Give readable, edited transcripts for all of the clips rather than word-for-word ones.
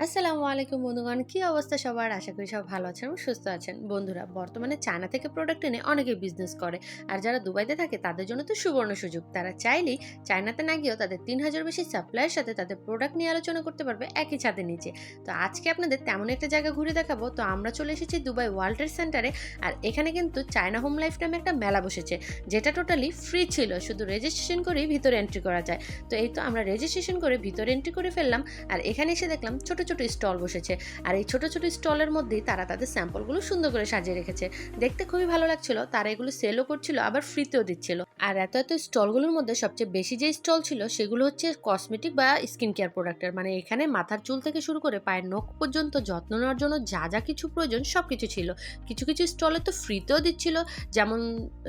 আসসালামু আলাইকুম বন্ধুগণ, কি অবস্থা সবার? আশা করি সব ভালো আছেন এবং সুস্থ আছেন। বন্ধুরা, বর্তমানে চায়না থেকে প্রোডাক্ট এনে অনেকে বিজনেস করে। আর যারা দুবাইতে থাকে তাদের জন্য তো সুবর্ণ সুযোগ। তারা চাইলেই চায়নাতে না গিয়েও তাদের ৩,০০০ বেশি সাপ্লাইয়ের সাথে তাদের প্রোডাক্ট নিয়ে আলোচনা করতে পারবে একই ছাদের নিচে। তো আজকে আপনাদের তেমন একটা জায়গা ঘুরে দেখাবো। তো আমরা চলে এসেছি দুবাই ওয়ার্ল্ড ট্রেড সেন্টারে। আর এখানে কিন্তু চায়না হোম লাইফ নামে একটা মেলা বসেছে, যেটা টোটালি ফ্রি ছিল। শুধু রেজিস্ট্রেশন করেই ভিতরে এন্ট্রি করা যায়। তো এই তো আমরা রেজিস্ট্রেশন করে ভিতরে এন্ট্রি করে ফেললাম। আর এখানে এসে দেখলাম ছোট ছোট স্টল বসেছে। আর এই ছোট ছোট স্টলের মধ্যেই তারা তাদের স্যাম্পলগুলো সুন্দর করে সাজিয়ে রেখেছে। দেখতে খুবই ভালো লাগছিল। তারা এগুলো সেলও করছিল, আবার ফ্রিতেও দিচ্ছিল। আর এত এত স্টলগুলোর মধ্যে সবচেয়ে বেশি যে স্টল ছিল সেগুলো হচ্ছে কসমেটিক বা স্কিন কেয়ার প্রোডাক্টের। মানে এখানে মাথার চুল থেকে শুরু করে পায়ের নখ পর্যন্ত যত্ন নেওয়ার জন্য যা যা কিছু প্রয়োজন সব কিছু ছিল। কিছু কিছু স্টলে তো ফ্রিতেও দিচ্ছিল, যেমন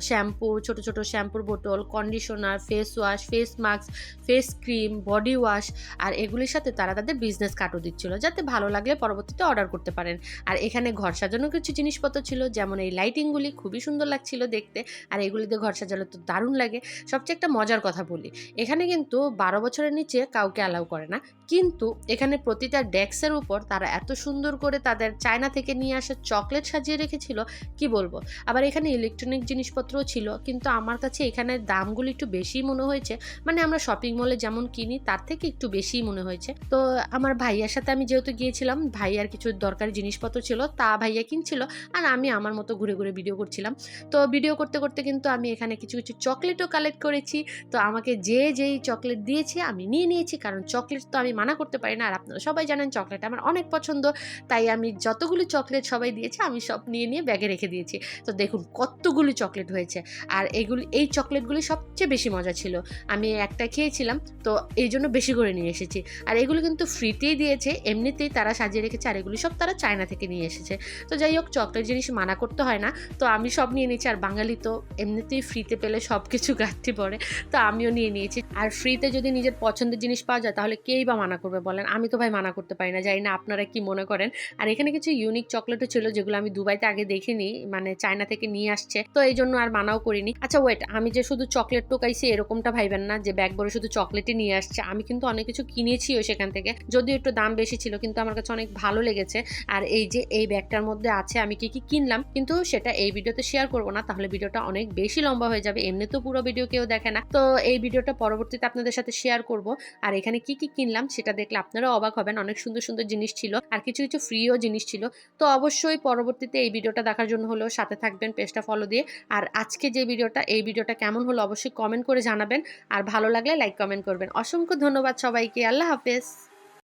শ্যাম্পু, ছোট ছোট শ্যাম্পুর বোতল, conditioner, face wash, face mask, face cream, body wash. আর এগুলির সাথে তারা তাদের বিজনেস কার্ডও দিচ্ছিল, যাতে ভালো লাগলে পরবর্তীতে অর্ডার করতে পারেন। আর এখানে ঘর সাজানোর কিছু জিনিসপত্র ছিল, যেমন এই লাইটিংগুলি খুবই সুন্দর লাগছিল দেখতে। আর এগুলিতে ঘর সাজালে তো দারুণ লাগে। সবচেয়ে একটা মজার কথা বলি, এখানে কিন্তু ১২ বছরের নিচে কাউকে অ্যালাউ করে না। কিন্তু এখানে প্রতিটা ডেস্কের উপর তারা এত সুন্দর করে তাদের চায়না থেকে নিয়ে আসা চকলেট সাজিয়ে রেখেছিল, কি বলবো। আবার এখানে ইলেকট্রনিক জিনিসপত্রও ছিল, কিন্তু আমার কাছে এখানে দামগুলি একটু বেশি মনে হয়েছে। মানে আমরা শপিং মলে যেমন কিনি তার থেকে একটু বেশিই মনে হয়েছে। তো আমার ভাইয়ার সাথে আমি যেহেতু গিয়েছিলাম, ভাইয়ার কিছু দরকারি জিনিসপত্র ছিল, তা ভাইয়া কিনছিল। আর আমি আমার মতো ঘুরে ঘুরে ভিডিও করছিলাম। তো ভিডিও করতে করতে কিন্তু আমি এখানে কিছু কিছু চকলেটও কালেক্ট করেছি। তো আমাকে যেই চকলেট দিয়েছে আমি নিয়ে নিয়েছি, কারণ চকলেট তো আমি মানা করতে পারি না। আর আপনারা সবাই জানেন চকলেট আমার অনেক পছন্দ। তাই আমি যতগুলো চকলেট সবাই দিয়েছে আমি সব নিয়ে নিয়ে ব্যাগে রেখে দিয়েছি। তো দেখুন কতগুলো চকলেট হয়েছে। আর এই চকলেটগুলি সবচেয়ে বেশি মজা ছিল। আমি একটা খেয়েছিলাম, তো এই জন্য বেশি করে নিয়ে এসেছি। আর এগুলো কিন্তু ফ্রিতেই দিয়েছে, এমনিতেই তারা সাজিয়ে রেখেছে। আর এগুলি সব তারা চায়না থেকে নিয়ে এসেছে। তো যাই হোক, চকলেট জিনিস মানা করতে হয় না। তো আমি সব নিয়ে নিয়েছি। আর বাঙালি তো এমনিতেই ফ্রিতে পেলে সব কিছু ঘাটতি পড়ে। তো আমিও নিয়ে নিয়েছি। আর ফ্রিতে যদি নিজের পছন্দের জিনিস পাওয়া যায় তাহলে কেই বা মানা করবে বলেন? আমি তো ভাই মানা করতে পারি না। জানি না আপনারা কি মনে করেন। আর এখানে কিছু ইউনিক চকলেটও ছিল, যেগুলো আমি দুবাইতে আগে দেখিনি, মানে চায়না থেকে নিয়ে আসছে। তো এই জন্য আর মানাও করিনি। আচ্ছা ওয়েট, আমি যে শুধু চকলেট টোকাইছি এরকমটা ভাইবেন না যে ব্যাগ ভরে শুধু চকলেটই নিয়ে আসছে। আমি কিন্তু অনেক কিছু কিনেছিও সেখান থেকে, যদিও একটু দাম বেশি ছিল, কিন্তু আমার কাছে অনেক ভালো লেগেছে। আর এই যে এই ব্যাগটার মধ্যে আছে আমি কি কি কিনলাম, কিন্তু সেটা এই ভিডিওতে শেয়ার করবো না, তাহলে ভিডিওটা অনেক বেশি লম্বা হয়ে যাবে। এমনি তো পুরো ভিডিও কেউ দেখে না। তো এই ভিডিওটা পরবর্তীতে আপনাদের সাথে শেয়ার করব। আর এখানে কি কি কিনলাম সেটা দেখলে আপনারা অবাক হবেন। অনেক সুন্দর সুন্দর জিনিস ছিল, আর কিছু কিছু ফ্রিও জিনিস ছিল। তো অবশ্যই পরবর্তীতে এই ভিডিওটা দেখার জন্য হলেও সাথে থাকবেন, পেজটা ফলো দিয়ে। আর আজকে যে ভিডিওটা, এই ভিডিওটা কেমন হলো অবশ্যই কমেন্ট করে জানাবেন। আর ভালো লাগলে লাইক কমেন্ট করবেন। অসংখ্য ধন্যবাদ সবাইকে। আল্লাহ হাফেজ।